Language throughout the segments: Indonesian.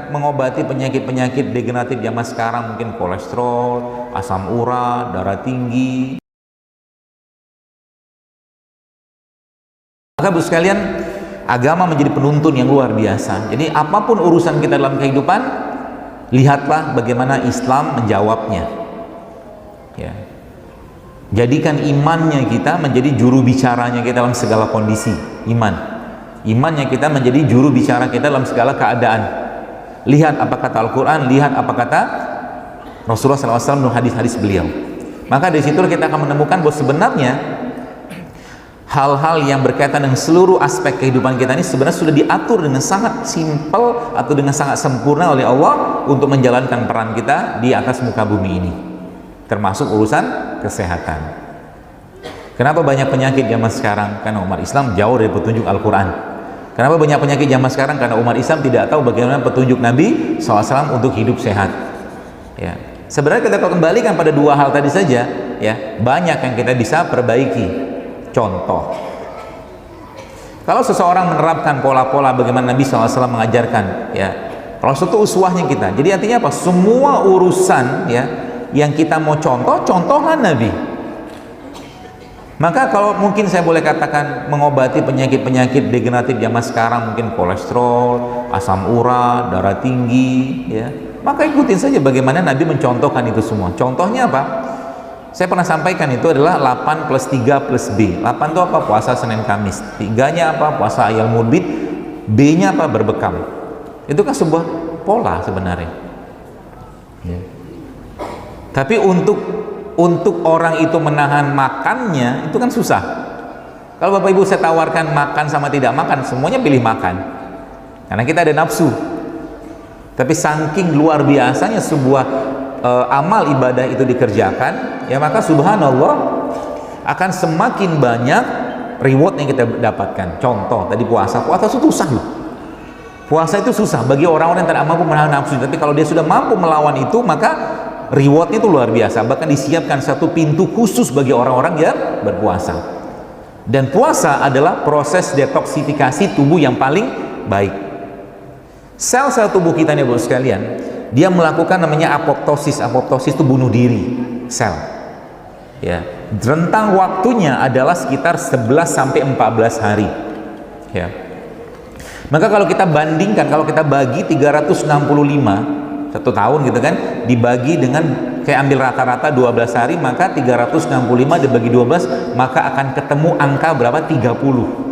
mengobati penyakit-penyakit degeneratif zaman sekarang, mungkin kolesterol, asam urat, darah tinggi. Maka Bu sekalian, agama menjadi penuntun yang luar biasa. Jadi apapun urusan kita dalam kehidupan, lihatlah bagaimana Islam menjawabnya. Ya. Jadikan imannya kita menjadi juru bicaranya kita dalam segala kondisi. Imannya kita menjadi juru bicara kita dalam segala keadaan. Lihat apa kata Al-Quran, lihat apa kata Rasulullah SAW dalam hadis-hadis beliau. Maka dari situ kita akan menemukan bahwa sebenarnya hal-hal yang berkaitan dengan seluruh aspek kehidupan kita ini sebenarnya sudah diatur dengan sangat simpel atau dengan sangat sempurna oleh Allah untuk menjalankan peran kita di atas muka bumi ini, termasuk urusan kesehatan. Kenapa banyak penyakit zaman sekarang? Karena umat Islam jauh dari petunjuk Al-Quran. Kenapa banyak penyakit zaman sekarang? Karena umat Islam tidak tahu bagaimana petunjuk Nabi SAW untuk hidup sehat. Ya. Sebenarnya kita kembalikan pada dua hal tadi saja, ya, banyak yang kita bisa perbaiki. Contoh, kalau seseorang menerapkan pola-pola bagaimana Nabi SAW mengajarkan, ya, kalau itu uswahnya kita. Jadi artinya apa? Semua urusan, ya, yang kita mau contoh, contohlah Nabi. Maka kalau mungkin saya boleh katakan mengobati penyakit-penyakit degeneratif zaman sekarang, mungkin kolesterol, asam urat, darah tinggi, ya, maka ikutin saja bagaimana Nabi mencontohkan itu semua. Contohnya apa? Saya pernah sampaikan itu adalah 8 plus 3 plus B. 8 itu apa? Puasa Senin Kamis. 3-nya apa? Puasa Ayyamul Bid. B-nya apa? Berbekam. Itu kan sebuah pola sebenarnya. Ya. Tapi untuk orang itu menahan makannya itu kan susah. Kalau Bapak Ibu saya tawarkan makan sama tidak makan, semuanya pilih makan. Karena kita ada nafsu. Tapi saking luar biasanya sebuah amal ibadah itu dikerjakan, ya, maka subhanallah akan semakin banyak reward yang kita dapatkan. Contoh tadi puasa itu susah loh. Puasa itu susah bagi orang-orang yang tidak mampu menahan nafsu. Tapi kalau dia sudah mampu melawan itu, maka rewardnya itu luar biasa. Bahkan disiapkan satu pintu khusus bagi orang-orang yang berpuasa. Dan puasa adalah proses detoksifikasi tubuh yang paling baik. Sel-sel tubuh kita nih, Bu sekalian, dia melakukan namanya apoptosis. Apoptosis itu bunuh diri sel. Ya, rentang waktunya adalah sekitar 11 sampai 14 hari. Ya. Maka kalau kita bandingkan, kalau kita bagi 365 1 tahun gitu kan, dibagi dengan kayak ambil rata-rata 12 hari, maka 365 dibagi 12, maka akan ketemu angka berapa? 30.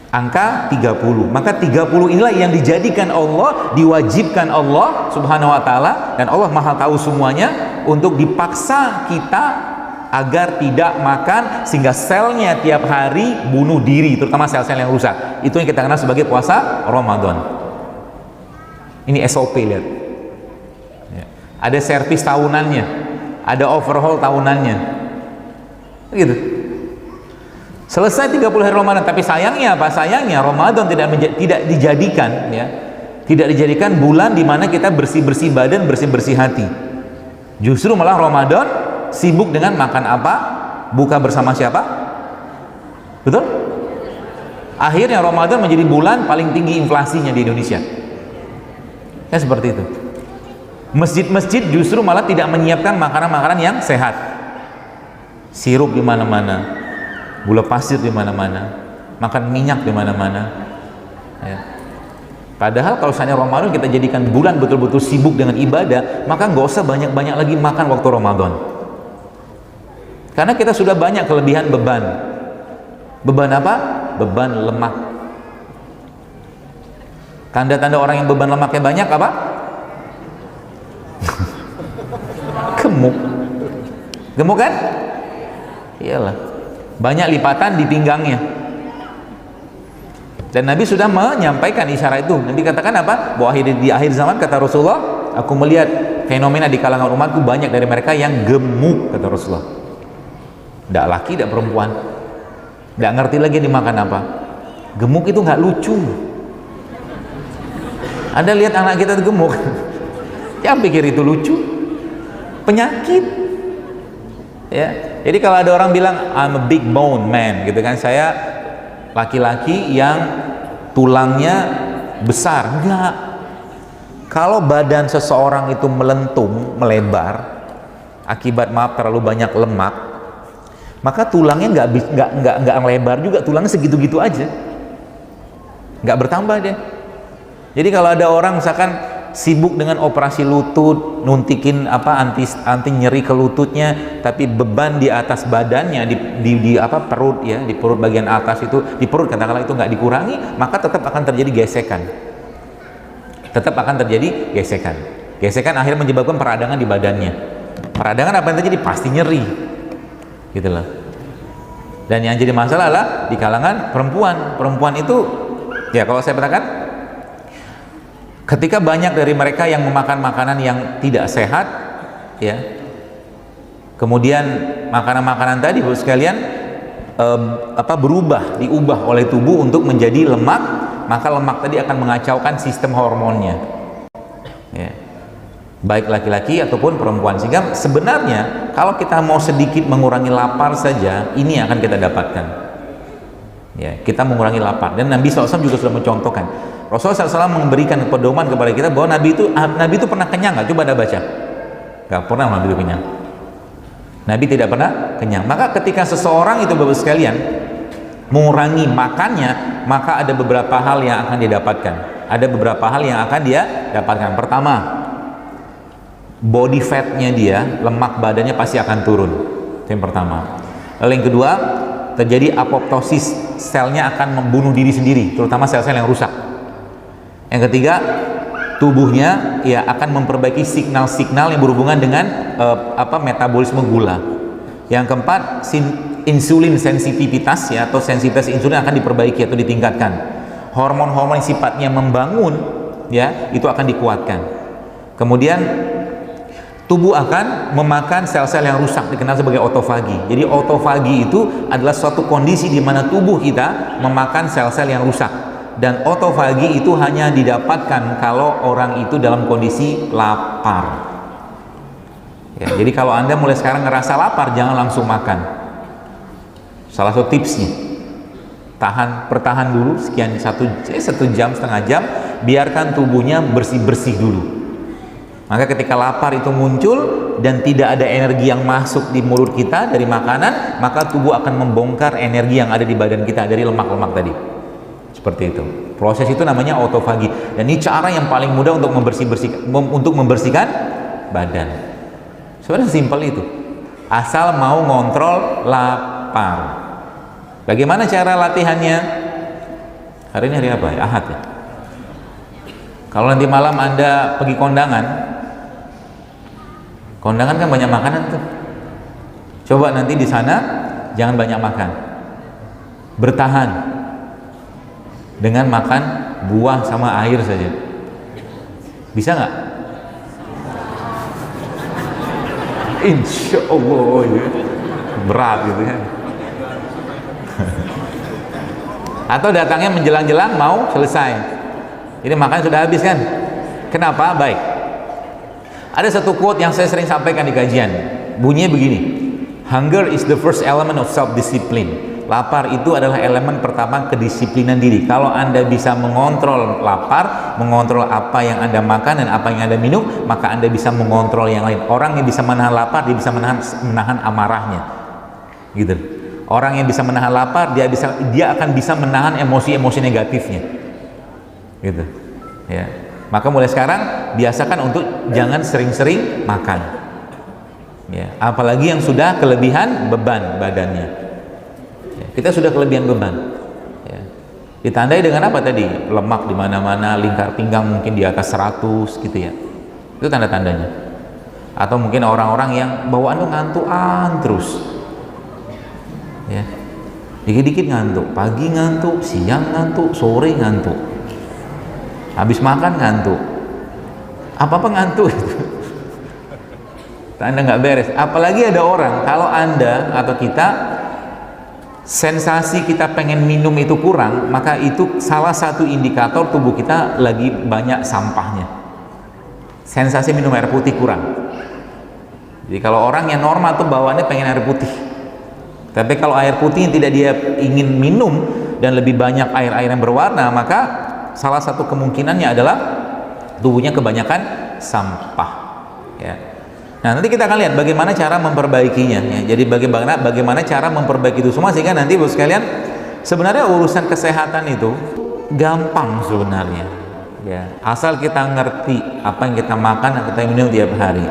Angka 30. Maka 30 inilah yang dijadikan Allah, diwajibkan Allah Subhanahu wa taala, dan Allah Maha tahu semuanya, untuk dipaksa kita agar tidak makan sehingga selnya tiap hari bunuh diri, terutama sel-sel yang rusak. Itu yang kita kenal sebagai puasa Ramadan. Ini SOP, lihat. Ya. Ada servis tahunannya, ada overhaul tahunannya. Gitu. Selesai 30 hari Ramadan, tapi sayangnya apa? Sayangnya Ramadan tidak dijadikan, ya, tidak dijadikan bulan di mana kita bersih-bersih badan, bersih-bersih hati. Justru malah Ramadan sibuk dengan makan apa, buka bersama siapa, betul? Akhirnya Ramadan menjadi bulan paling tinggi inflasinya di Indonesia. Ya seperti itu. Masjid-masjid justru malah tidak menyiapkan makanan-makanan yang sehat. Sirup di mana-mana, gula pasir di mana-mana, makan minyak di mana-mana. Ya. Padahal kalau misalnya Ramadan kita jadikan bulan betul-betul sibuk dengan ibadah, maka nggak usah banyak-banyak lagi makan waktu Ramadan. Karena kita sudah banyak kelebihan beban. Beban apa? Beban lemak. Tanda-tanda orang yang beban lemaknya banyak apa? Gemuk. Gemuk kan? Iyalah. Banyak lipatan di pinggangnya. Dan Nabi sudah menyampaikan isyarat itu. Nabi katakan apa? Bahwa di akhir zaman, kata Rasulullah, aku melihat fenomena di kalangan umatku banyak dari mereka yang gemuk, kata Rasulullah. Tidak laki, tidak perempuan. Tidak ngerti lagi dimakan apa. Gemuk itu nggak lucu. Anda lihat anak kita gemuk, jangan pikir itu lucu. Penyakit. Ya. Jadi kalau ada orang bilang I'm a big bone man, gitu kan, saya laki-laki yang tulangnya besar. Enggak. Kalau badan seseorang itu melentung, melebar akibat terlalu banyak lemak, maka tulangnya nggak melebar juga, tulangnya segitu-gitu aja, nggak bertambah deh. Jadi kalau ada orang misalkan sibuk dengan operasi lutut, nuntikin anti nyeri ke lututnya, tapi beban di atas badannya di perut ya, di perut bagian atas itu, di perut katakanlah itu nggak dikurangi, maka tetap akan terjadi gesekan. Gesekan akhirnya menyebabkan peradangan di badannya. Peradangan apa yang terjadi? Pasti nyeri, gitu loh. Dan yang jadi masalah adalah di kalangan perempuan. Perempuan itu, ya kalau saya katakan, ketika banyak dari mereka yang memakan makanan yang tidak sehat, ya, kemudian makanan-makanan tadi, Bapak sekalian, diubah oleh tubuh untuk menjadi lemak, maka lemak tadi akan mengacaukan sistem hormonnya, ya, baik laki-laki ataupun perempuan. Sehingga sebenarnya kalau kita mau sedikit mengurangi lapar saja, ini akan kita dapatkan, ya, kita mengurangi lapar. Dan Nabi SAW juga sudah mencontohkan. Rasulullah SAW memberikan pedoman kepada kita bahwa Nabi itu pernah kenyang nggak? Coba Anda baca. Nggak pernah Nabi itu kenyang. Nabi tidak pernah kenyang. Maka ketika seseorang itu, Bapak sekalian, mengurangi makannya, maka ada beberapa hal yang akan dia dapatkan. Ada beberapa hal yang akan dia dapatkan. Pertama, body fatnya dia, lemak badannya pasti akan turun. Itu yang pertama. Lalu yang kedua, terjadi apoptosis, selnya akan membunuh diri sendiri, terutama sel-sel yang rusak. Yang ketiga, tubuhnya ya akan memperbaiki signal-signal yang berhubungan dengan metabolisme gula. Yang keempat, insulin sensitivitas ya, atau sensitivitas insulin akan diperbaiki atau ditingkatkan. Hormon-hormon yang sifatnya membangun ya, itu akan dikuatkan. Kemudian tubuh akan memakan sel-sel yang rusak, dikenal sebagai otofagi. Jadi otofagi itu adalah suatu kondisi di mana tubuh kita memakan sel-sel yang rusak. Dan otofagi itu hanya didapatkan kalau orang itu dalam kondisi lapar. Ya, jadi kalau Anda mulai sekarang ngerasa lapar, jangan langsung makan. Salah satu tipsnya, pertahan dulu sekian satu jam, setengah jam, biarkan tubuhnya bersih-bersih dulu. Maka ketika lapar itu muncul dan tidak ada energi yang masuk di mulut kita dari makanan, maka tubuh akan membongkar energi yang ada di badan kita dari lemak-lemak tadi. Seperti itu. Proses itu namanya autofagi. Dan ini cara yang paling mudah untuk membersihkan badan. Sebenarnya simpel itu. Asal mau ngontrol lapar. Bagaimana cara latihannya? Hari ini hari apa ya? Ahad ya. Kalau nanti malam Anda pergi kondangan kan banyak makanan tuh. Coba nanti di sana jangan banyak makan. Bertahan dengan makan buah sama air saja. Bisa nggak? Insya Allah ya. Berat gitu kan. Atau datangnya menjelang-jelang mau selesai, jadi makan sudah habis kan. Kenapa? Baik, ada satu quote yang saya sering sampaikan di kajian, bunyinya begini: hunger is the first element of self-discipline. Lapar itu adalah elemen pertama kedisiplinan diri. Kalau Anda bisa mengontrol lapar, mengontrol apa yang Anda makan dan apa yang Anda minum, maka Anda bisa mengontrol yang lain. Orang yang bisa menahan lapar, dia bisa menahan amarahnya, gitu. Orang yang bisa menahan lapar, dia akan bisa menahan emosi-emosi negatifnya, gitu. Ya. Maka mulai sekarang biasakan untuk jangan sering-sering makan. Ya. Apalagi yang sudah kelebihan beban badannya. Kita sudah kelebihan beban, ya. Ditandai dengan apa tadi? Lemak di mana-mana, lingkar pinggang mungkin di atas 100 gitu ya. Itu tanda-tandanya. Atau mungkin orang-orang yang bawaan tuh ngantukan terus, ya. Dikit-dikit ngantuk, pagi ngantuk, siang ngantuk, sore ngantuk, habis makan ngantuk, apa-apa ngantuk. Anda nggak beres. Apalagi ada orang, kalau Anda atau kita sensasi kita pengen minum itu kurang, maka itu salah satu indikator tubuh kita lagi banyak sampahnya. Sensasi minum air putih kurang. Jadi kalau orang yang normal tuh bawaannya pengen air putih, tapi kalau air putih yang tidak dia ingin minum dan lebih banyak air-air yang berwarna, maka salah satu kemungkinannya adalah tubuhnya kebanyakan sampah, ya. Nah, nanti kita akan lihat bagaimana cara memperbaikinya, ya. Jadi bagaimana cara memperbaiki itu semua, sehingga nanti bos sekalian, sebenarnya urusan kesehatan itu gampang sebenarnya, ya. Asal kita ngerti apa yang kita makan, apa yang kita minum tiap hari.